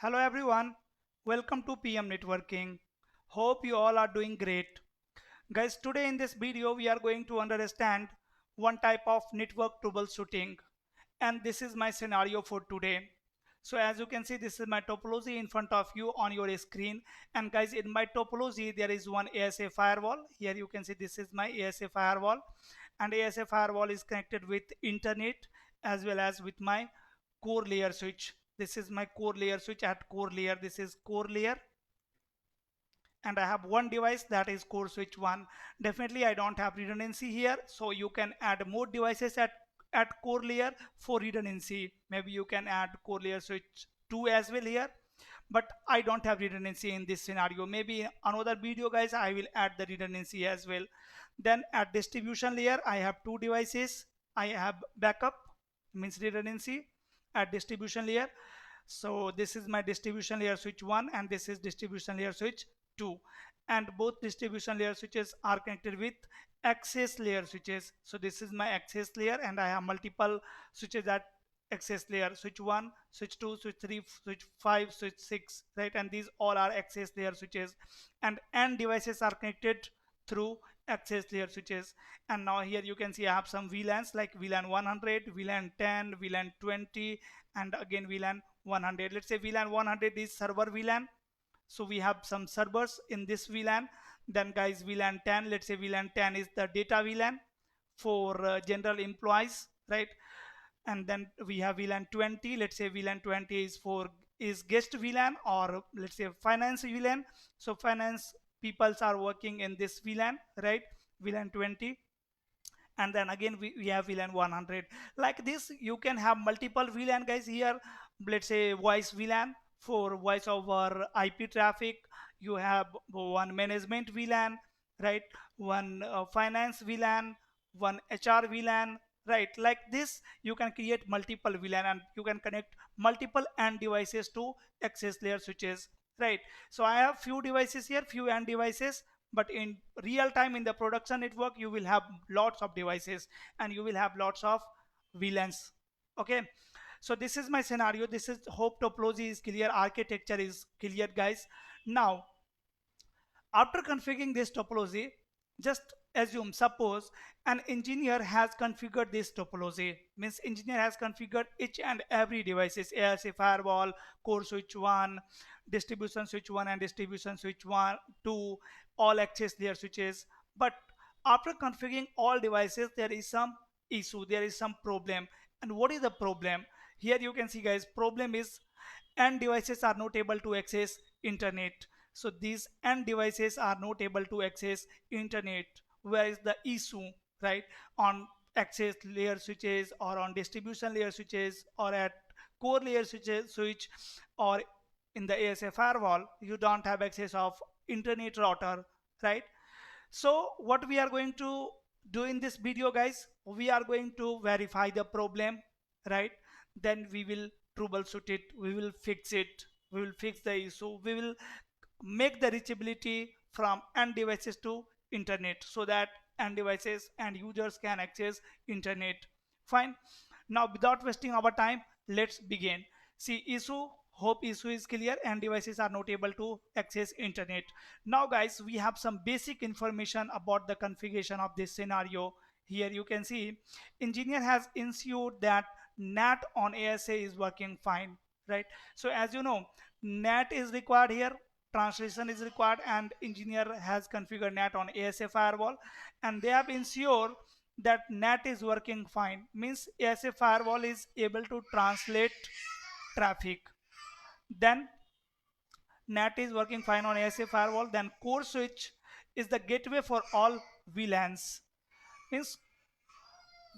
Hello everyone, welcome to PM Networking. Hope you all are doing great. Guys, today in this video we are going to understand one type of network troubleshooting, and this is my scenario for today. So as you can see, this is my topology in front of you on your screen, and guys, in my topology there is one ASA firewall. Here you can see this is my ASA firewall, and ASA firewall is connected with internet as well as with my core layer switch. This is my core layer switch at core layer. This is core layer, and I have one device, that is core switch 1. Definitely I don't have redundancy here, so you can add more devices at core layer for redundancy. Maybe you can add core layer switch 2 as well here, but I don't have redundancy in this scenario. Maybe in another video guys I will add the redundancy as well. Then at distribution layer I have two devices. I have backup, means redundancy at distribution layer. So this is my distribution layer switch 1 and this is distribution layer switch 2, and both distribution layer switches are connected with access layer switches. So this is my access layer, and I have multiple switches at access layer: switch 1, switch 2, switch 3, switch 5, switch 6, right? And these all are access layer switches, and n devices are connected through access layer switches. And now here you can see I have some VLANs like VLAN 100, VLAN 10, VLAN 20, and again VLAN 100. Let's say VLAN 100 is server VLAN, so we have some servers in this VLAN. Then guys, VLAN 10, let's say VLAN 10 is the data VLAN for general employees, right? And then we have VLAN 20, let's say VLAN 20 is guest VLAN, or let's say finance VLAN. So finance peoples are working in this VLAN, right? VLAN 20. And then again we have VLAN 100. Like this you can have multiple VLAN guys here. Let's say voice VLAN for voice over IP traffic. You have one management VLAN, right? One finance VLAN, one HR VLAN, right? Like this you can create multiple VLAN, and you can connect multiple AND devices to access layer switches, right? So I have few devices here, few AND devices, but in real time in the production network you will have lots of devices and you will have lots of VLANs. Okay, so this is my scenario. This is, hope topology is clear, architecture is clear guys. Now after configuring this topology, just assume, suppose an engineer has configured this topology, means engineer has configured each and every devices: ASA firewall, core switch 1, distribution switch 1 and distribution switch 1 2, all access layer switches. But after configuring all devices there is some issue, there is some problem. And what is the problem? Here you can see guys, problem is end devices are not able to access internet. So these end devices are not able to access internet. Where is the issue, right? On access layer switches, or on distribution layer switches, or at core layer switch, or in the ASA firewall you don't have access of internet router, right? So what we are going to do in this video guys, we are going to verify the problem, right? Then we will troubleshoot it, we will fix it, we will fix the issue, we will make the reachability from end devices to internet, so that end devices and users can access internet. Fine. Now without wasting our time, let's begin. See issue, hope issue is clear, and devices are not able to access internet. Now guys, we have some basic information about the configuration of this scenario. Here you can see engineer has ensured that NAT on ASA is working fine, right? So as you know, NAT is required here, translation is required, and engineer has configured NAT on ASA firewall, and they have ensured that NAT is working fine, means ASA firewall is able to translate traffic. Then NAT is working fine on ASA firewall. Then core switch is the gateway for all VLANs, means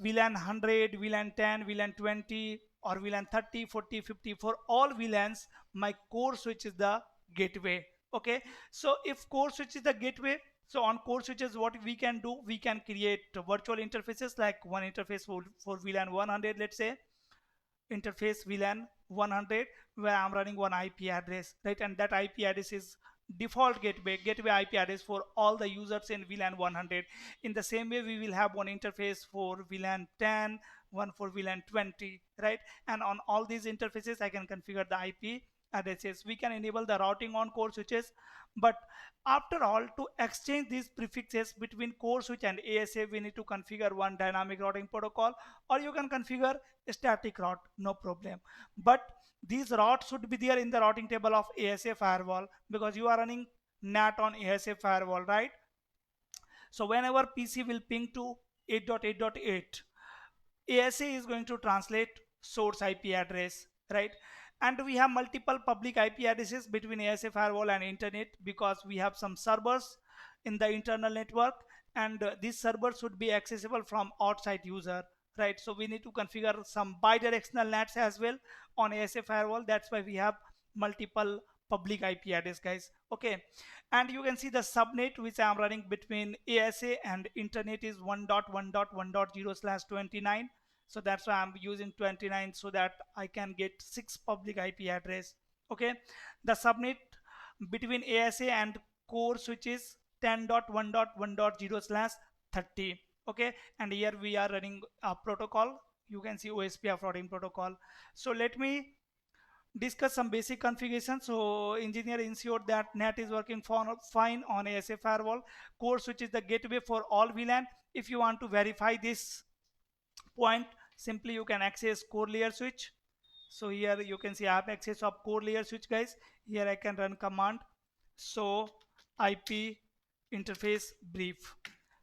VLAN 100, VLAN 10, VLAN 20, or VLAN 30, 40, 50. For all VLANs, my core switch is the gateway. Okay, so if core switch is the gateway, so on core switches what we can do, we can create virtual interfaces, like one interface for VLAN 100, let's say interface VLAN 100, where I'm running one IP address, right? And that IP address is default gateway IP address for all the users in VLAN 100. In the same way we will have one interface for VLAN 10, one for VLAN 20, right? And on all these interfaces I can configure the IP addresses. We can enable the routing on core switches, but after all, to exchange these prefixes between core switch and ASA, we need to configure one dynamic routing protocol, or you can configure a static route, no problem. But these routes should be there in the routing table of ASA firewall, because you are running NAT on ASA firewall, right? So whenever PC will ping to 8.8.8, ASA is going to translate source IP address, right? And we have multiple public IP addresses between ASA firewall and internet, because we have some servers in the internal network, and these servers should be accessible from outside user, right? So we need to configure some bidirectional NATs as well on ASA firewall. That's why we have multiple public IP address, guys. Okay, and you can see the subnet which I am running between ASA and internet is 1.1.1.0/29. So that's why I'm using 29, so that I can get 6 public IP address. Okay, the subnet between ASA and core switch is 10.1.1.0/30. Okay, and here we are running a protocol. You can see OSPF routing protocol. So let me discuss some basic configuration. So engineer ensured that NAT is working fine on ASA firewall. Core switch is the gateway for all VLAN. If you want to verify this point, simply you can access core layer switch. So here you can see I have access of core layer switch, guys. Here I can run command so IP interface brief.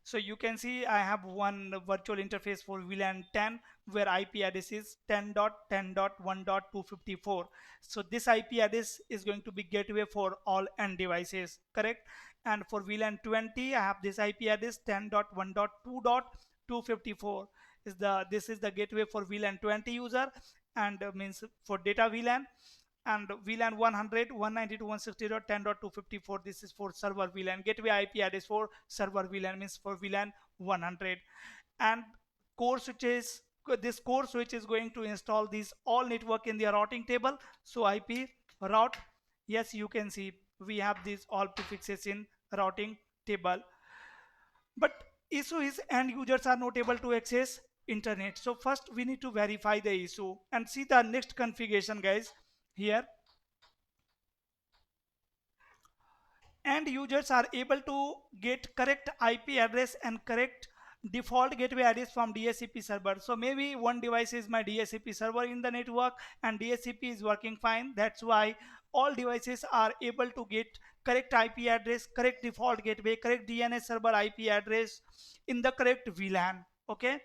So you can see I have one virtual interface for VLAN 10 where IP address is 10.10.1.254. So this IP address is going to be gateway for all N devices, correct? And for VLAN 20, I have this IP address 10.1.2.254. This is the gateway for VLAN 20 user, and means for data VLAN. And VLAN 100, 192.168.10.254, this is for server VLAN. Gateway IP address for server VLAN means for VLAN 100. And core switches, this core switch is going to install these all network in their routing table. So IP route, yes, you can see we have these all prefixes in routing table. But issue is end users are not able to access internet. So first we need to verify the issue and see the next configuration, guys. Here end users are able to get correct IP address and correct default gateway address from DHCP server. So maybe one device is my DHCP server in the network and DHCP is working fine. That's why all devices are able to get correct IP address, correct default gateway, correct DNS server IP address in the correct VLAN. Okay,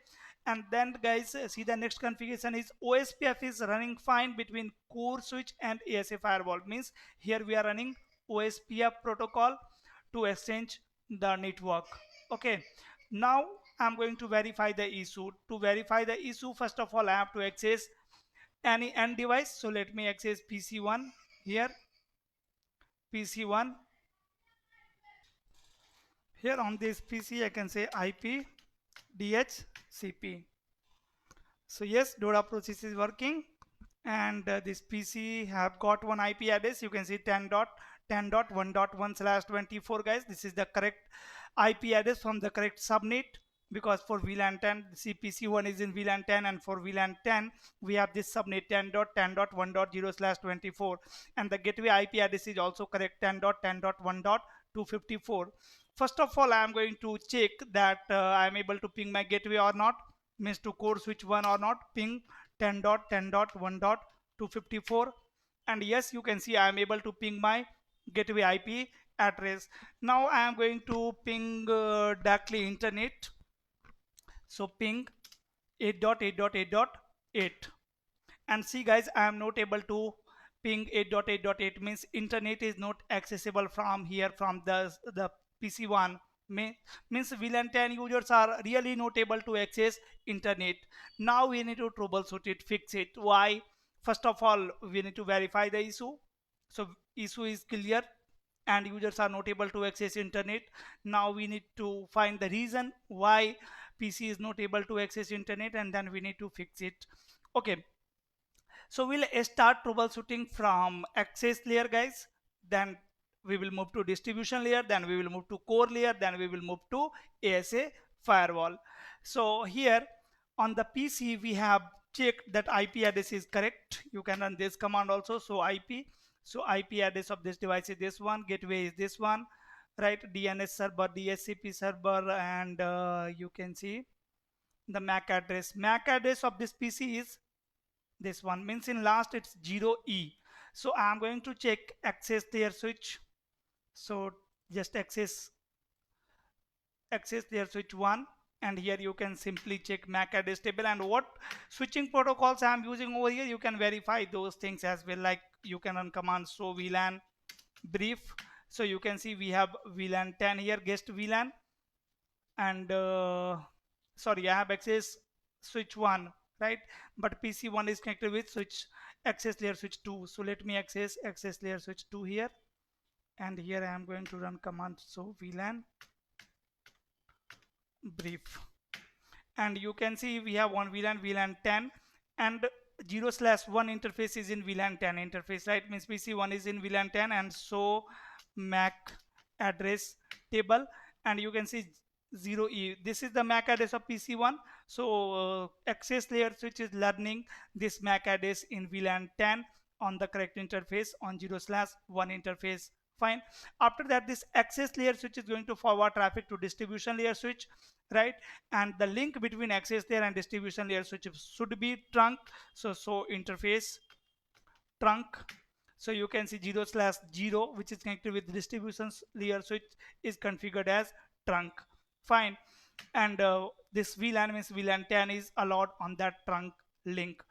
and then guys, see the next configuration is OSPF is running fine between core switch and ASA firewall. Means here we are running OSPF protocol to exchange the network. Okay, now I'm going to verify the issue. To verify the issue, first of all I have to access any end device. So let me access PC1. Here PC1, here on this PC I can say IP DHCP. So yes, DODA process is working, and this PC have got one IP address. You can see 10.10.1.1/24, guys. This is the correct IP address from the correct subnet, because for VLAN 10 CPC1 is in VLAN 10, and for VLAN 10 we have this subnet 10.10.1.0/24, and the gateway IP address is also correct 10.10.1.254. First of all, I am going to check that I am able to ping my gateway or not, means to core switch 1 or not. Ping 10.10.1.254, and yes, you can see I am able to ping my gateway IP address. Now I am going to ping directly internet. So ping 8.8.8.8, and see guys, I am not able to ping 8.8.8, means internet is not accessible from here, from the PC1. Means VLAN 10 users are really not able to access internet. Now we need to troubleshoot it, fix it. Why? First of all, we need to verify the issue. So issue is clear and users are not able to access internet. Now we need to find the reason why PC is not able to access internet, and then we need to fix it. Okay, so we'll start troubleshooting from access layer, guys. Then we will move to distribution layer, then we will move to core layer, then we will move to ASA firewall. So here on the PC we have check that IP address is correct, you can run this command also. So IP address of this device is this one, gateway is this one, right? DNS server, DHCP server, and you can see the MAC address of this PC is this one, means in last it's 0E. So I'm going to check access layer switch. So just access layer switch 1, and here you can simply check MAC address table, and what switching protocols I'm using over here, you can verify those things as well. Like you can run command show VLAN brief. So you can see we have VLAN 10 here, guest VLAN, and sorry, I have access switch 1, right? But PC1 is connected with switch access layer switch 2. So let me access layer switch 2 here, and here I am going to run command so VLAN brief, and you can see we have one VLAN 10, and 0/1 interface is in VLAN 10 interface, right? Means PC1 is in VLAN 10, and so MAC address table, and you can see 0E, this is the MAC address of PC1. So access layer switch is learning this MAC address in VLAN 10 on the correct interface on 0/1 interface. Fine. After that, this access layer switch is going to forward traffic to distribution layer switch, right? And the link between access layer and distribution layer switch should be trunk. So interface trunk. So you can see 0/0, which is connected with distribution layer switch, is configured as trunk. Fine. And this VLAN means VLAN 10 is allowed on that trunk link.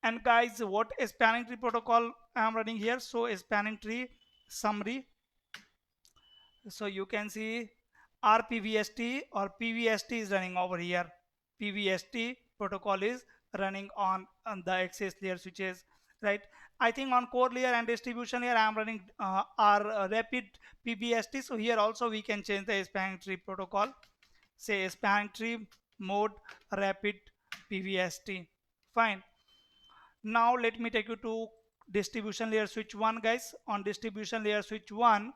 And guys, what a spanning tree protocol I am running here? So a spanning tree summary. So you can see RPVST or PVST is running over here. PVST protocol is running on the access layer switches, right? I think on core layer and distribution layer I am running our rapid PVST. So here also we can change the spanning tree protocol. Say spanning tree mode rapid PVST. Fine. Now let me take you to distribution layer switch 1, guys. On distribution layer switch 1,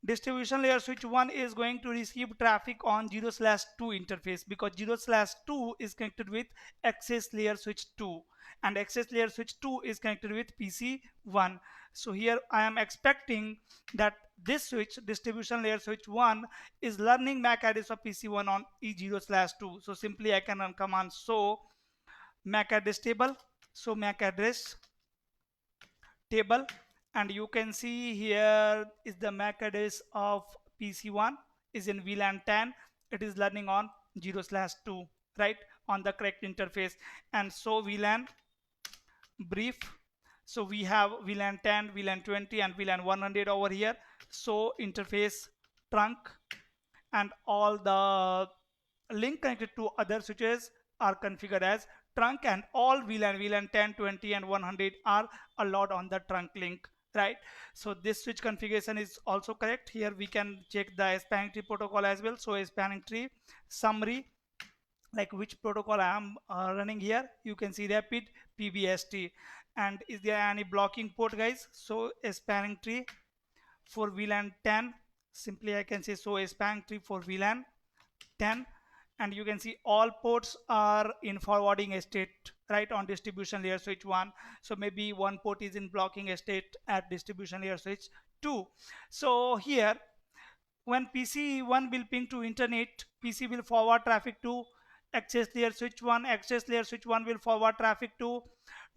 distribution layer switch 1 is going to receive traffic on 0/2 interface, because 0/2 is connected with access layer switch 2, and access layer switch 2 is connected with PC1. So here I am expecting that this switch, distribution layer switch 1, is learning MAC address of PC1 on E0/2. So simply I can run command so MAC address table. So MAC address table, and you can see here is the MAC address of PC1 is in VLAN 10. It is learning on 0/2, right, on the correct interface. And so VLAN brief. So we have VLAN 10, VLAN 20, and VLAN 100 over here. So interface trunk, and all the link connected to other switches are configured as trunk, and all VLAN 10, 20, and 100 are allowed on the trunk link, right? So this switch configuration is also correct. Here we can check the spanning tree protocol as well. So a spanning tree summary, like which protocol I am running here, you can see rapid PBST. And is there any blocking port, guys? So a spanning tree for VLAN 10, simply I can say so a spanning tree for VLAN 10, and you can see all ports are in forwarding state, right, on distribution layer switch 1. So maybe one port is in blocking state at distribution layer switch 2. So here when PC1 will ping to internet, PC will forward traffic to access layer switch 1. Access layer switch 1 will forward traffic to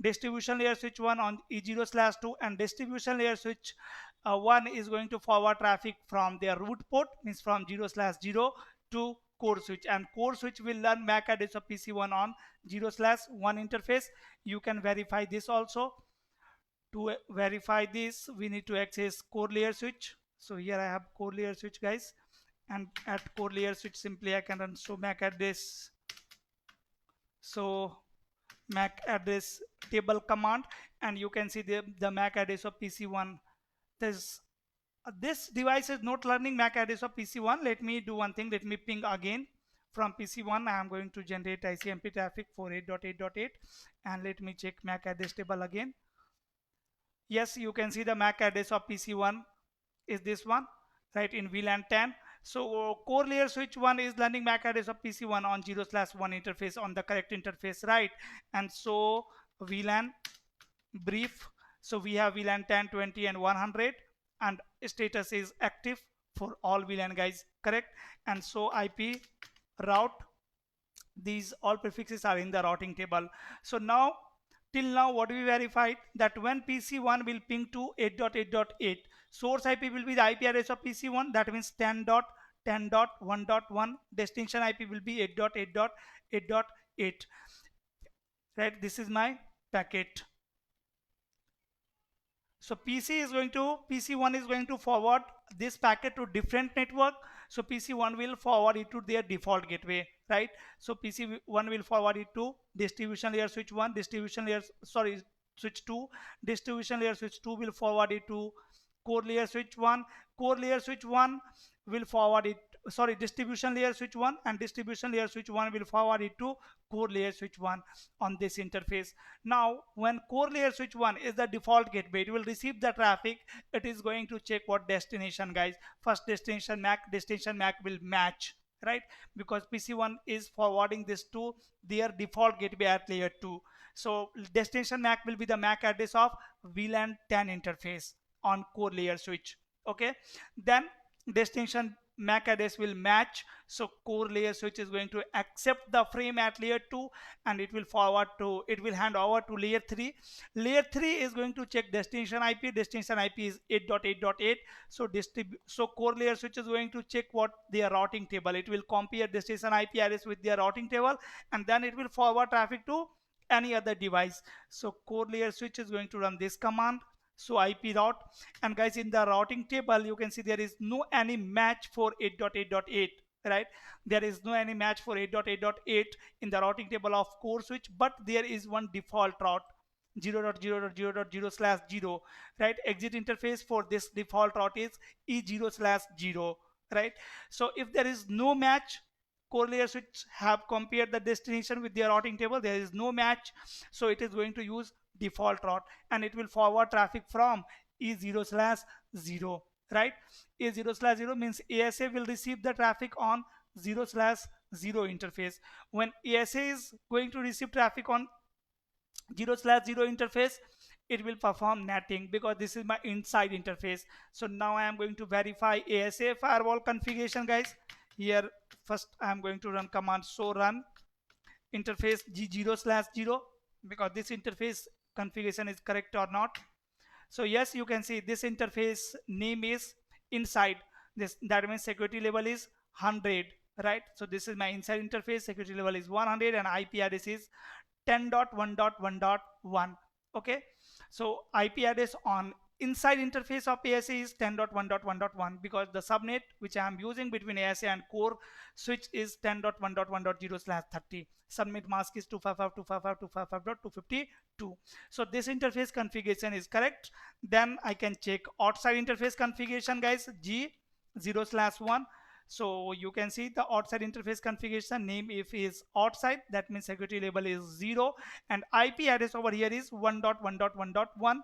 distribution layer switch 1 on E0/2, and distribution layer switch 1 is going to forward traffic from their root port, means from 0/0 to core switch, and core switch will learn MAC address of PC1 on 0/1 interface. You can verify this also. To verify this, we need to access core layer switch. So here I have core layer switch, guys, and at core layer switch simply I can run so MAC address, so MAC address table command, and you can see the MAC address of PC1. This device is not learning MAC address of PC1. Let me do one thing. Let me ping again from PC1. I am going to generate ICMP traffic for 8.8.8, and let me check MAC address table again. Yes, you can see the MAC address of PC1 is this one, right, in VLAN 10. So core layer switch 1 is learning MAC address of PC1 on 0/1 interface on the correct interface, right? And so VLAN brief. So we have VLAN 10, 20 and 100, and status is active for all VLAN guys, correct? And so IP route, these all prefixes are in the routing table. So now till now what we verified, that when PC1 will ping to 8.8.8, source IP will be the IP address of PC1, that means 10.10.1.1, destination IP will be 8.8.8.8, right? This is my packet. So PC1 is going to forward this packet to different network. So PC1 will forward it to their default gateway, right? So PC1 will forward it to distribution layer switch 1, switch 2, distribution layer switch 2 will forward it to core layer switch 1, core layer switch 1 will forward it, distribution layer switch 1, and distribution layer switch 1 will forward it to core layer switch 1 on this interface. Now when core layer switch 1 is the default gateway, it will receive the traffic. It is going to check what destination, guys. First destination MAC will match, right? Because PC1 is forwarding this to their default gateway at layer 2. So destination MAC will be the MAC address of VLAN 10 interface on core layer switch. Okay, then destination MAC address will match. So core layer switch is going to accept the frame at layer 2, and it will hand over to layer 3. Layer 3 is going to check destination IP. Destination IP is 8.8.8. So core layer switch is going to check what their routing table. It will compare destination IP address with their routing table, and then it will forward traffic to any other device. So core layer switch is going to run this command, so IP route. And guys, in the routing table you can see there is no any match for 8.8.8, right? There is no any match for 8.8.8 in the routing table of core switch, but there is one default route 0.0.0.0/0, right? Exit interface for this default route is E0/0, right? So if there is no match, core layer switch have compared the destination with their routing table, there is no match, so it is going to use default route, and it will forward traffic from E0/0, right? E0/0 means ASA will receive the traffic on 0/0 interface. When ASA is going to receive traffic on 0/0 interface, it will perform NATing, because this is my inside interface. So now I am going to verify ASA firewall configuration, guys. Here first I am going to run command so run interface G0/0, because this interface configuration is correct or not. So yes, you can see this interface name is inside this, that means security level is 100, right? So this is my inside interface, security level is 100, and IP address is 10.1.1.1. okay, so IP address on inside interface of ASA is 10.1.1.1, because the subnet which I am using between ASA and core switch is 10.1.1.0/30. Subnet mask is 255.255.255.252. So this interface configuration is correct. Then I can check outside interface configuration, guys, G0/1. So you can see the outside interface configuration name, if is outside, that means security level is 0, and IP address over here is 1.1.1.1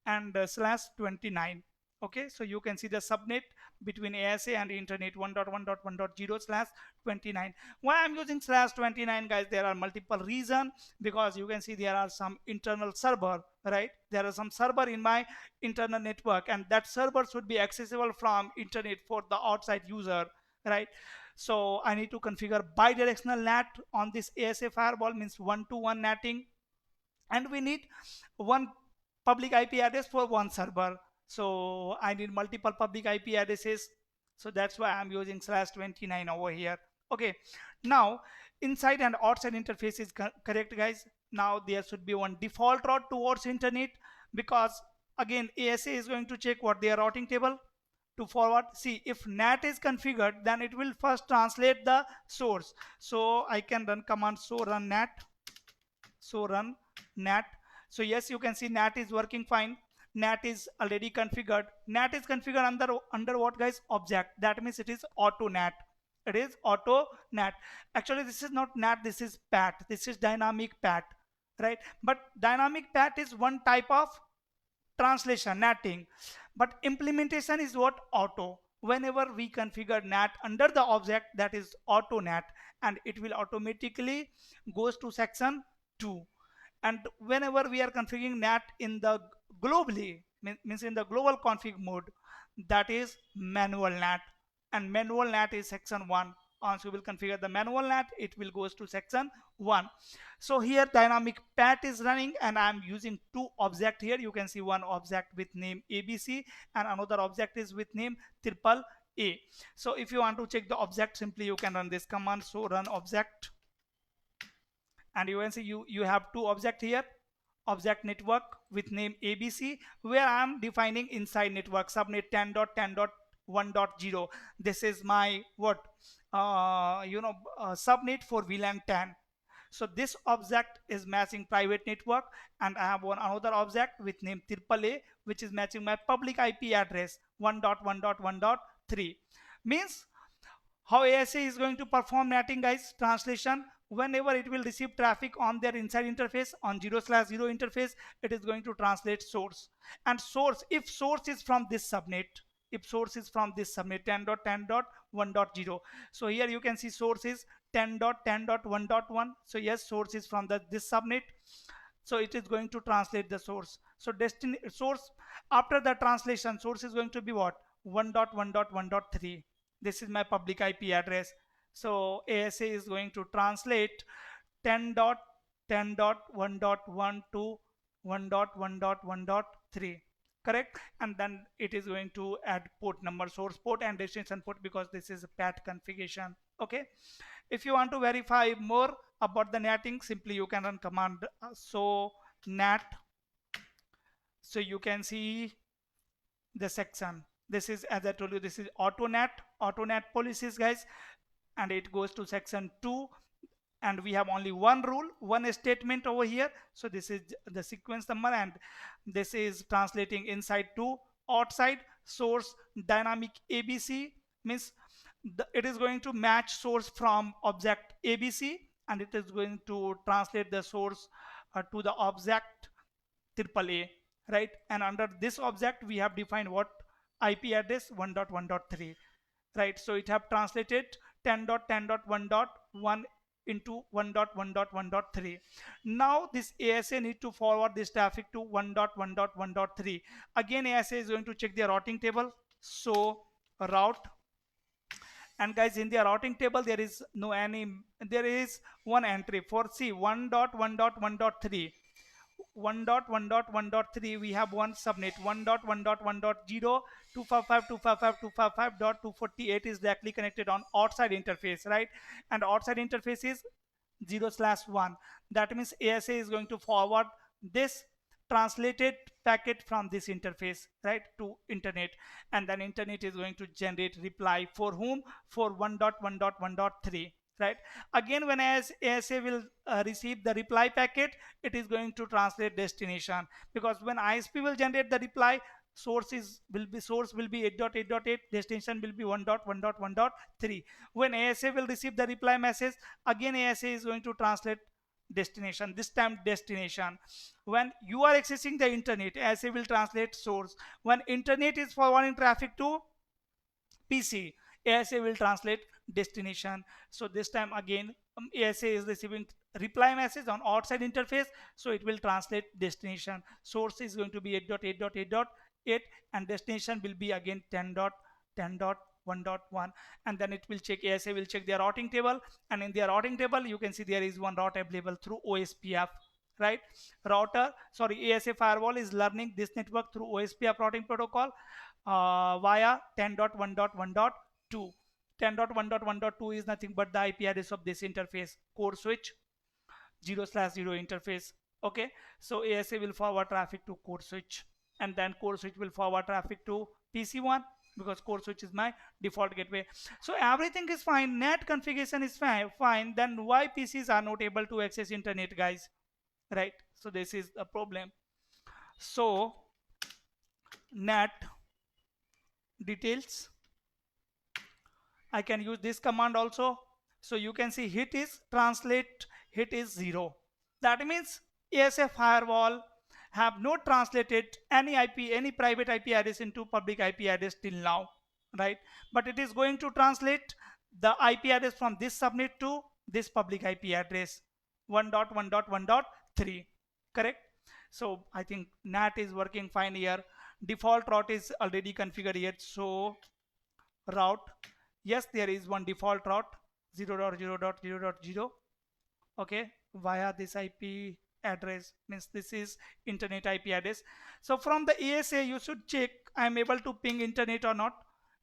and /29. okay, so you can see the subnet between ASA and internet 1.1.1.0/29. Why I'm using /29, guys? There are multiple reasons, because you can see there are some internal server, right? There are some server in my internal network, and that server should be accessible from internet for the outside user, right? So I need to configure bidirectional NAT on this ASA firewall, means 1-to-1 NATing, and we need one public IP address for one server. So I need multiple public IP addresses, so that's why I'm using /29 over here. Okay, now inside and outside interface is correct, guys. Now there should be one default route towards internet, because again ASA is going to check what their routing table to forward. See, if NAT is configured, then it will first translate the source. So I can run command so run NAT. So yes, you can see NAT is working fine. NAT is already configured. NAT is configured under what, guys? Object. That means it is auto NAT. It is auto NAT. Actually, this is not NAT. This is PAT. This is dynamic PAT, right? But dynamic PAT is one type of translation, NATing, but implementation is what? Auto. whenever we configure NAT under the object that is auto NAT, and it will automatically goes to section 2. And whenever we are configuring NAT in the globally, means in the global config mode, that is manual NAT, and manual NAT is section 1. Once you will configure the manual NAT, it will goes to section 1. So here dynamic pat is running, and I'm using two object here. You can see one object with name ABC and another object is with name triple A. So if you want to check the object, simply you can run this command. So run object, and you can see you have two object here, object network with name ABC, where I am defining inside network subnet 10.10.1.0. This is my what subnet for VLAN 10. So this object is matching private network, and I have one another object with name AAA, which is matching my public IP address 1.1.1.3. Means how ASA is going to perform netting, guys. Translation: whenever it will receive traffic on their inside interface on 0/0 interface, it is going to translate source. And source, if source is from this subnet, if source is from this subnet 10.10.1.0, so here you can see source is 10.10.1.1. so yes, source is from this subnet, so it is going to translate the source. So source, after the translation, source is going to be what, 1.1.1.3. this is my public IP address. So ASA is going to translate 10.10.1.1 to 1.1.1.3, correct? And then it is going to add port number, source port and destination port, because this is a PAT configuration. Okay, if you want to verify more about the netting, simply you can run command so NAT. So you can see the section. This is, as I told you, this is auto NAT policies, guys, and it goes to section 2, and we have only one rule, one statement over here. So this is the sequence number, and this is translating inside to outside. Source dynamic ABC means it is going to match source from object ABC, and it is going to translate the source to the object AAA, right? And under this object we have defined what, IP address 1.1.3, right? So it have translated 10.10.1.1 into 1.1.1.3. now this ASA need to forward this traffic to 1.1.1.3. again ASA is going to check the routing table. So route, and guys, in the routing table there is there is one entry for C 1.1.1.3. 1.1.1.3 we have one subnet 1.1.1.0 255.255.255.248 is directly connected on outside interface, right? And outside interface is 0/1. that means ASA is going to forward this translated packet from this interface, right, to internet, and then internet is going to generate reply for whom, for 1.1.1.3, right? Again, when ASA will receive the reply packet, it is going to translate destination, because when ISP will generate the reply, source will be 8.8.8, destination will be 1.1.1.3. when ASA will receive the reply message, again ASA is going to translate destination, this time destination. When you are accessing the internet, ASA will translate source. When internet is forwarding traffic to PC, ASA will translate destination. So this time again ASA is receiving reply message on outside interface, so it will translate destination. Source is going to be 8.8.8.8, and destination will be again 10.10.1.1, and then it will check, ASA will check their routing table, and in their routing table you can see there is one route available through OSPF, right? ASA firewall is learning this network through OSPF routing protocol via 10.1.1.2. 10.1.1.2 is nothing but the IP address of this interface, core switch 0/0 interface. Okay, so ASA will forward traffic to core switch, and then core switch will forward traffic to PC1, because core switch is my default gateway. So everything is fine, NAT configuration is fine. Then why PCs are not able to access internet, guys, right? So this is a problem. So NAT details, I can use this command also. So you can see hit is translate, hit is 0. That means ASA firewall have not translated any private IP address into public IP address till now. right? But it is going to translate the IP address from this subnet to this public IP address 1.1.1.3, correct? So I think NAT is working fine here. Default route is already configured here. So route, yes, there is one default route 0.0.0.0, okay, via this IP address, means this is internet IP address. So from the ASA you should check I am able to ping internet or not.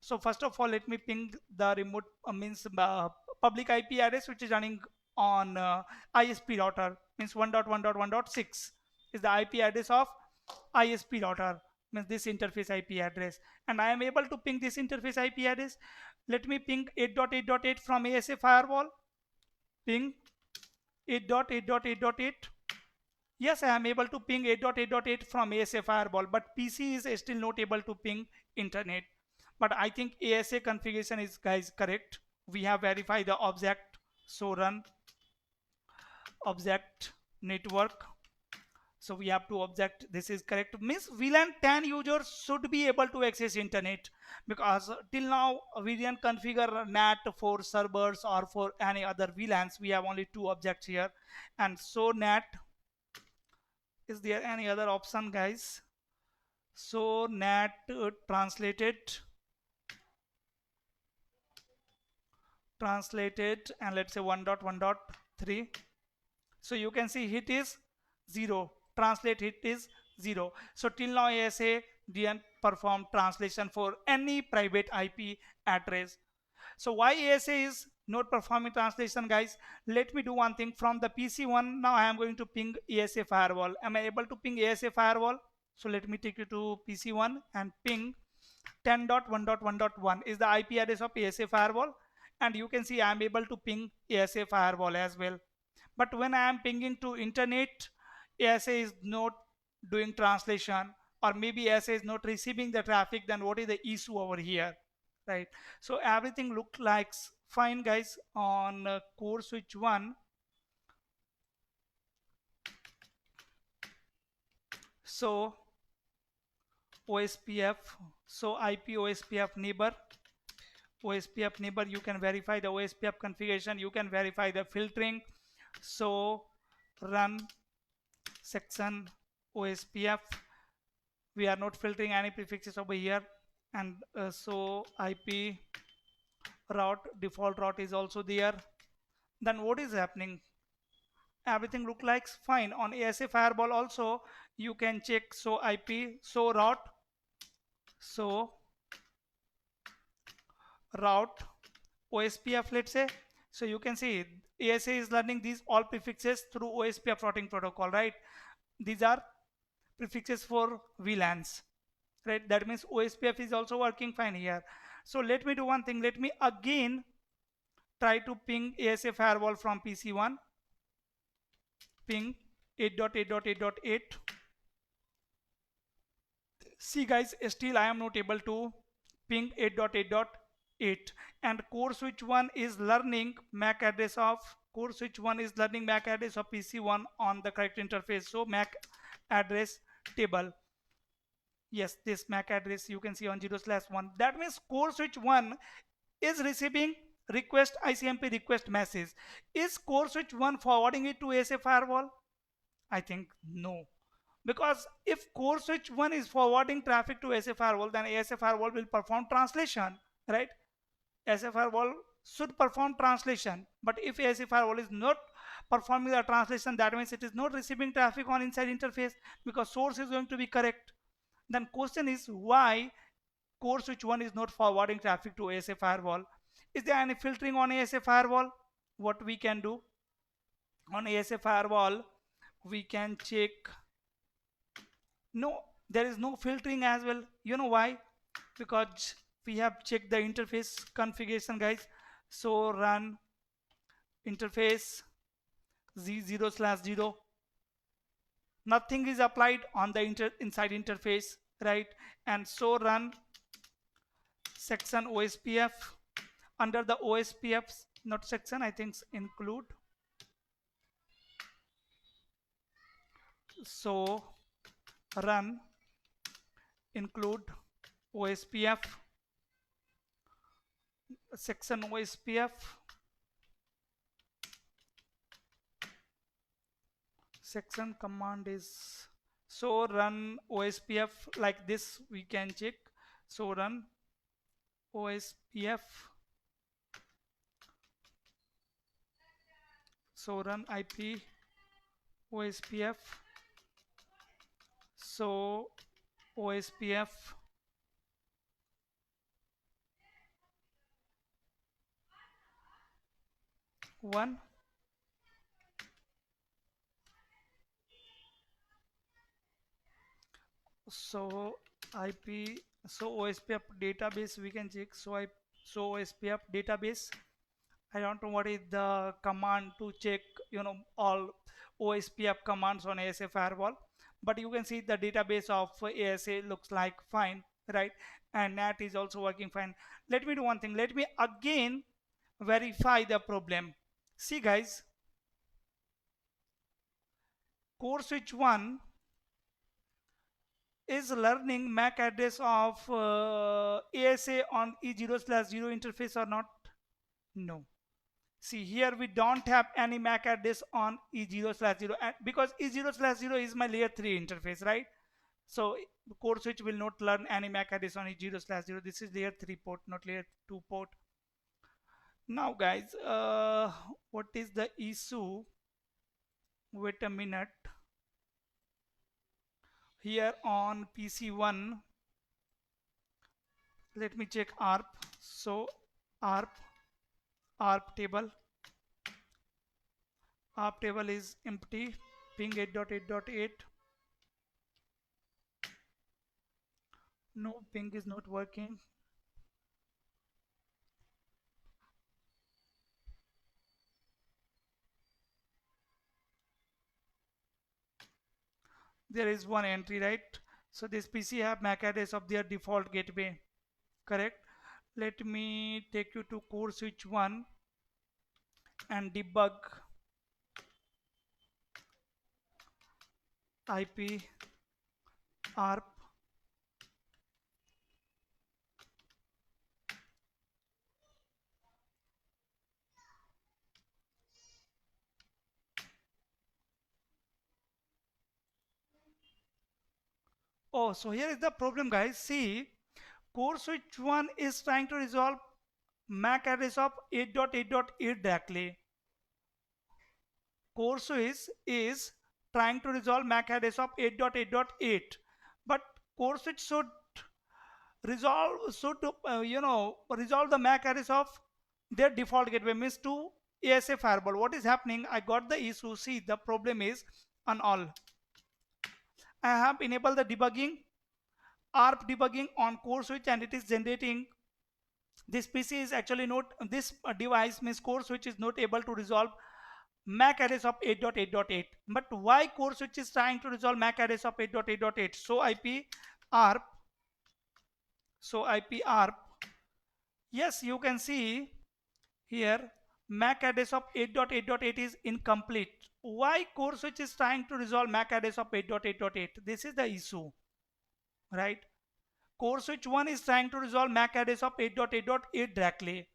So first of all let me ping the remote means public IP address which is running on ISP router, means 1.1.1.6 is the IP address of ISP router, means this interface IP address, and I am able to ping this interface IP address. Let me ping 8.8.8 from ASA firewall, ping 8.8.8.8. Yes, I am able to ping 8.8.8 from ASA firewall, but PC is still not able to ping internet. But I think ASA configuration is guys correct. We have verified the object, so run object network. So we have to object this is correct, means VLAN 10 users should be able to access internet, because till now we didn't configure NAT for servers or for any other VLANs. We have only two objects here, and so NAT, is there any other option guys? So NAT translated and let's say 1.1.3. so you can see hit is 0, translate hit is 0. So till now ASA didn't perform translation for any private IP address. So why ASA is not performing translation guys? Let me do one thing. From the PC1 now I am going to ping ASA firewall. Am I able to ping ASA firewall? So let me take you to PC1 and ping 10.1.1.1 is the IP address of ASA firewall, and you can see I am able to ping ASA firewall as well. But when I am pinging to internet, ASA is not doing translation, or maybe ASA is not receiving the traffic. Then what is the issue over here, right? So everything looked like fine guys on core switch 1. So OSPF, so IP OSPF neighbor, OSPF neighbor, you can verify the OSPF configuration, you can verify the filtering. So run section OSPF, we are not filtering any prefixes over here, and so IP route, default route is also there. Then what is happening? Everything look like fine on ASA firewall. Also you can check, so IP, so route OSPF, let's say. So you can see ASA is learning these all prefixes through OSPF routing protocol, right? These are prefixes for VLANs, right? That means OSPF is also working fine here. So let me do one thing. Let me again try to ping ASA firewall from PC1, ping 8.8.8.8. See guys, still I am not able to ping 8.8.8, and core switch 1 is learning MAC address of PC1 on the correct interface. So MAC address table, yes, this MAC address you can see on 0/1. That means core switch 1 is receiving request ICMP request message. Is core switch 1 forwarding it to ASA firewall? I think no, because if core switch 1 is forwarding traffic to ASA firewall, then ASA firewall will perform translation, right? ASA firewall should perform translation, but if ASA firewall is not performing the translation, that means it is not receiving traffic on inside interface, because source is going to be correct. Then question is why core switch 1 is not forwarding traffic to ASA firewall? Is there any filtering on ASA firewall? What we can do on ASA firewall, we can check. No, there is no filtering as well. You know why? Because we have checked the interface configuration guys. So run interface z0/0, nothing is applied on the inside interface, right? And so run section OSPF, under the OSPFs, not section, I think include. So run include OSPF, section OSPF, section command is so run OSPF like this, we can check. So run OSPF, so run IP OSPF, so OSPF 1, so IP, so OSPF database we can check. So OSPF database, I don't know what is the command to check, all OSPF commands on ASA firewall, but you can see the database of ASA looks like fine, right? And NAT is also working fine. Let me do one thing. Let me again verify the problem. See guys, core switch 1 is learning MAC address of ASA on E0/0 interface or not? No. See here we don't have any MAC address on E0/0 because E0/0 is my layer 3 interface, right? So core switch will not learn any MAC address on E0/0. This is layer 3 port, not layer 2 port. Now guys, what is the issue? Wait a minute. Here on PC1, let me check ARP. So ARP table is empty, ping 8.8.8. No, ping is not working. There is one entry, right? So this PC have MAC address of their default gateway, correct? Let me take you to core switch 1 and debug IP ARP. Oh, so here is the problem guys. See, core switch 1 is trying to resolve MAC address of 8.8.8 directly. Core switch is trying to resolve MAC address of 8.8.8, but core switch should resolve the MAC address of their default gateway, means to ASA firewall. What is happening? I got the issue. See, the problem is on all. I have enabled the debugging, ARP debugging on core switch, and it is generating. This PC is actually not, this device means core switch is not able to resolve MAC address of 8.8.8. But why core switch is trying to resolve MAC address of 8.8.8? So IP ARP. Yes, you can see here MAC address of 8.8.8 is incomplete. Why core switch is trying to resolve MAC address of 8.8.8? This is the issue, right? Core switch 1 is trying to resolve MAC address of 8.8.8 directly,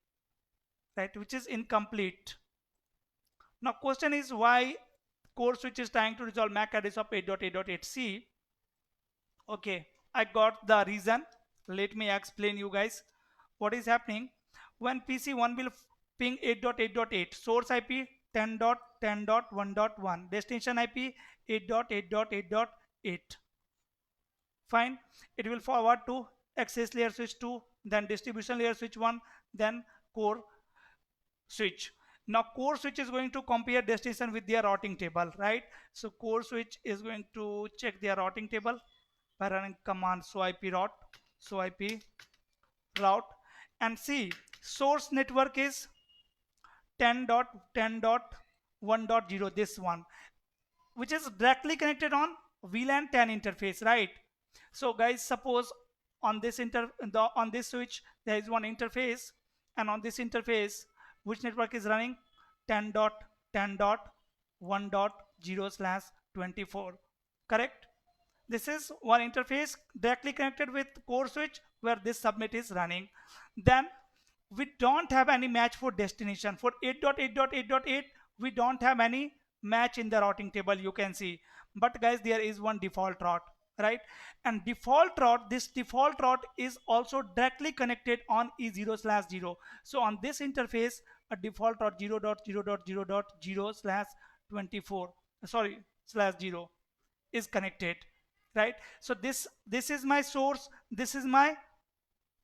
right, which is incomplete. Now question is why core switch is trying to resolve MAC address of 8.8.8. See, okay, I got the reason. Let me explain you guys what is happening. When PC1 will ping 8.8.8, source IP 10.10.1.1, destination IP 8.8.8.8. Fine, it will forward to access layer switch 2, then distribution layer switch 1, then core switch. Now core switch is going to compare destination with their routing table, right? So core switch is going to check their routing table by running command so IP route, and see source network is 10.10.1.0, this one, which is directly connected on VLAN 10 interface, right? So guys, suppose on this on this switch there is one interface, and on this interface which network is running? 10.10.1.0/24, correct? This is one interface directly connected with core switch where this subnet is running. Then we don't have any match for destination. For 8.8.8.8, we don't have any match in the routing table, you can see. But guys, there is one default route, right? And default route, this default route is also directly connected on E0/0. So on this interface, a default route 0.0.0.0/24, sorry, /0 is connected, right? So this is my source, this is my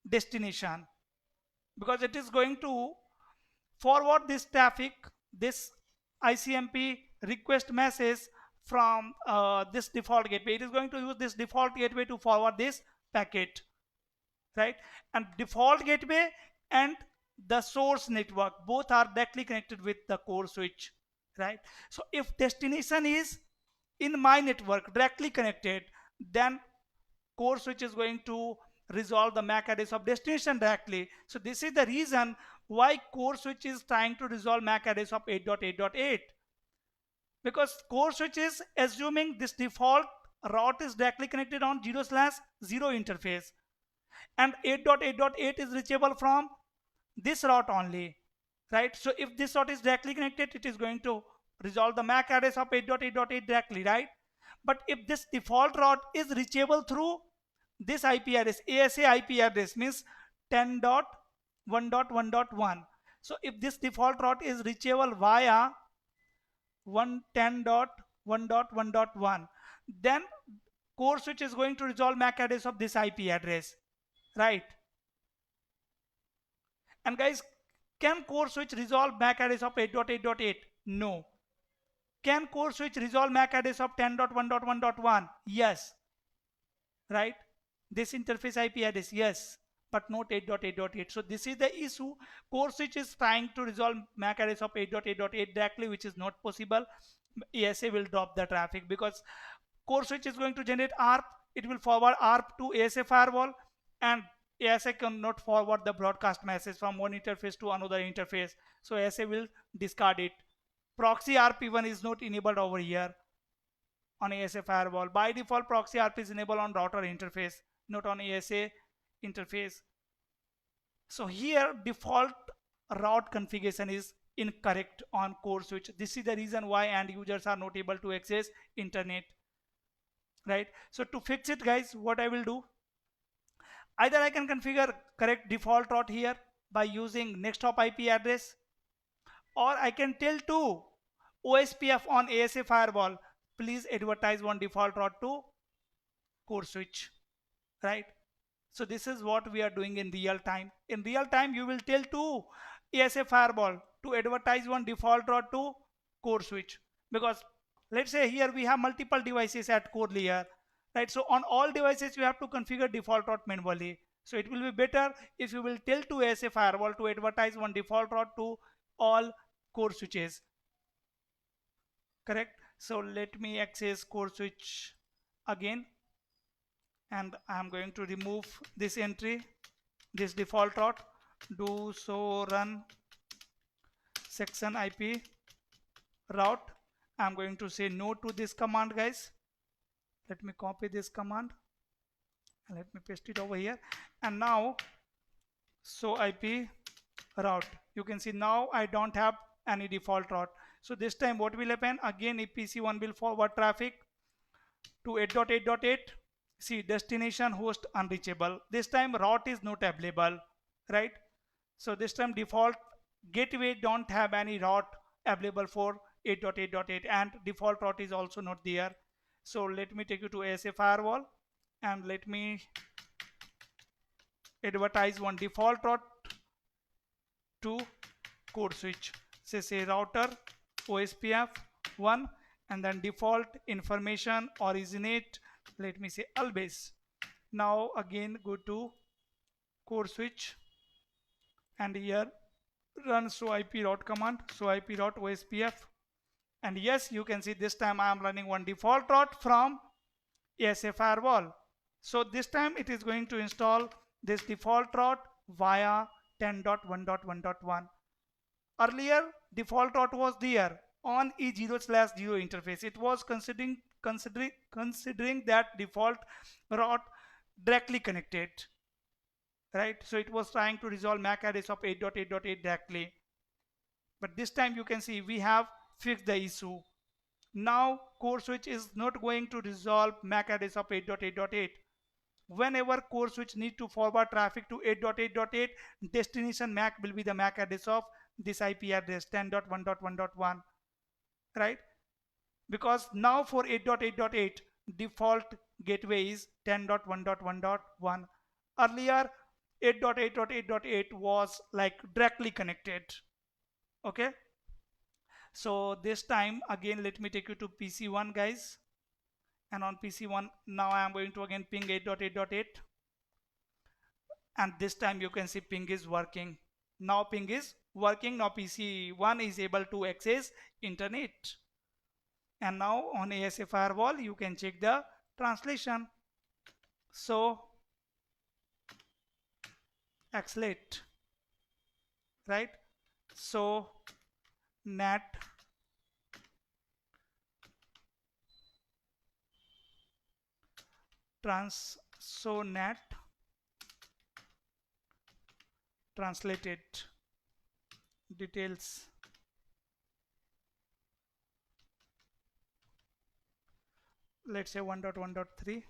destination, because it is going to forward this traffic, this ICMP request message from this default gateway. It is going to use this default gateway to forward this packet, right? And default gateway and the source network both are directly connected with the core switch, right? So if destination is in my network directly connected, then core switch is going to resolve the MAC address of destination directly. So this is the reason why core switch is trying to resolve MAC address of 8.8.8, because core switch is assuming this default route is directly connected on 0/0 interface, and 8.8.8 is reachable from this route only, right? So if this route is directly connected, it is going to resolve the MAC address of 8.8.8 directly, right? But if this default route is reachable through this IP address, ASA IP address, means 10.1.1.1. So if this default route is reachable via 110.1.1.1, then core switch is going to resolve MAC address of this IP address, right? And guys, can core switch resolve MAC address of 8.8.8? No. Can core switch resolve MAC address of 10.1.1.1? Yes, right? This interface IP address, yes, but not 8.8.8. So this is the issue. Core switch is trying to resolve MAC address of 8.8.8 directly, which is not possible. ASA will drop the traffic because core switch is going to generate ARP. It will forward ARP to ASA firewall, and ASA cannot forward the broadcast message from one interface to another interface. So ASA will discard it. Proxy ARP even is not enabled over here on ASA firewall. By default, proxy ARP is enabled on router interface, not on ASA interface. So here default route configuration is incorrect on core switch. This is the reason why end users are not able to access internet, right? So to fix it, guys, what I will do, either I can configure correct default route here by using next hop IP address, or I can tell to OSPF on ASA firewall, please advertise one default route to core switch, right? So this is what we are doing in real time. In real time, you will tell to ASA firewall to advertise one default route to core switch, because let's say here we have multiple devices at core layer, right? So on all devices you have to configure default route manually. So it will be better if you will tell to ASA firewall to advertise one default route to all core switches, correct? So let me access core switch again, and I'm going to remove this entry, this default route, do so run section IP route. I'm going to say no to this command, guys. Let me copy this command and let me paste it over here. And now so IP route, you can see now I don't have any default route. So this time what will happen, again if PC1 will forward traffic to 8.8.8, see destination host unreachable. This time route is not available, right? So this time default gateway don't have any route available for 8.8.8, and default route is also not there. So let me take you to ASA firewall and let me advertise one default route to core switch. Say router OSPF 1, and then default information originate, let me say always. Now again go to core switch and here run show IP route command, show IP route OSPF, and yes, you can see this time I am running one default route from ASA firewall. So this time it is going to install this default route via 10.1.1.1. Earlier default route was there on E0/0 interface. It was considering that default route directly connected. right? So it was trying to resolve MAC address of 8.8.8 directly, but this time you can see we have fixed the issue. Now core switch is not going to resolve MAC address of 8.8.8. Whenever core switch need to forward traffic to 8.8.8, destination MAC will be the MAC address of this IP address 10.1.1.1, right? Because now for 8.8.8 default gateway is 10.1.1.1. Earlier 8.8.8.8 was like directly connected. Okay, so this time again let me take you to PC1 guys, and on PC1 now I am going to again ping 8.8.8, and this time you can see ping is working. Now ping is working. Now PC1 is able to access internet, and now on ASA firewall you can check the translation. So accelerate, right? So NAT NAT translated details. Let's say 1.1.3.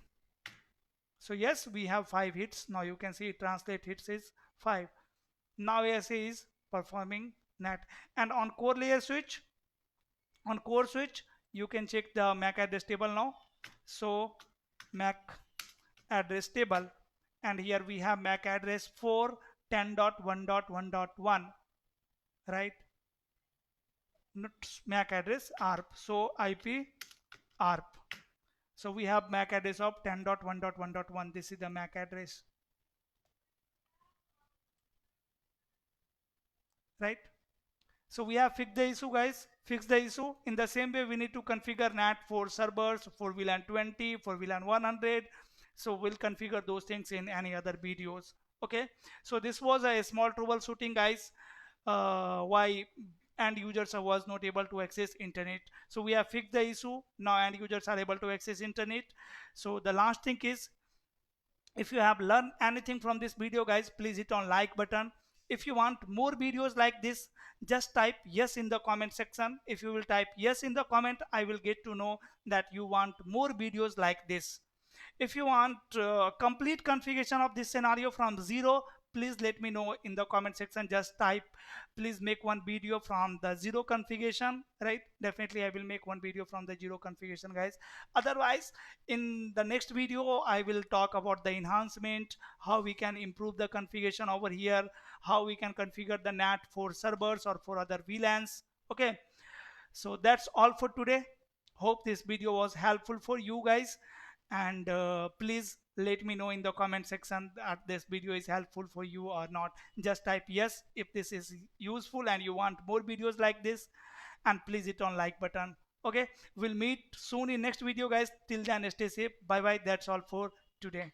So yes, we have 5 hits. Now you can see translate hits is 5. Now ASA is performing NAT. And on core layer switch, you can check the MAC address table now. So MAC address table, and here we have MAC address for 10.1.1.1, right? Not MAC address ARP, so IP ARP. So we have MAC address of 10.1.1.1. This is the MAC address, right? So we have fixed the issue guys, fixed the issue. In the same way we need to configure NAT for servers, for VLAN 20, for VLAN 100. So we'll configure those things in any other videos. Okay, so this was a small troubleshooting guys, why end users was not able to access internet. So we have fixed the issue. Now end users are able to access internet. So the last thing is, if you have learned anything from this video guys, please hit on like button. If you want more videos like this, just type yes in the comment section. If you will type yes in the comment, I will get to know that you want more videos like this. If you want complete configuration of this scenario from zero, please let me know in the comment section. Just type please make one video from the zero configuration, right? Definitely I will make one video from the zero configuration guys. Otherwise in the next video I will talk about the enhancement, how we can improve the configuration over here, how we can configure the NAT for servers or for other VLANs. Okay, so that's all for today. Hope this video was helpful for you guys, and please let me know in the comment section that this video is helpful for you or not. Just type yes if this is useful and you want more videos like this, and please hit on like button. Okay, we'll meet soon in next video guys. Till then stay safe. Bye bye. That's all for today.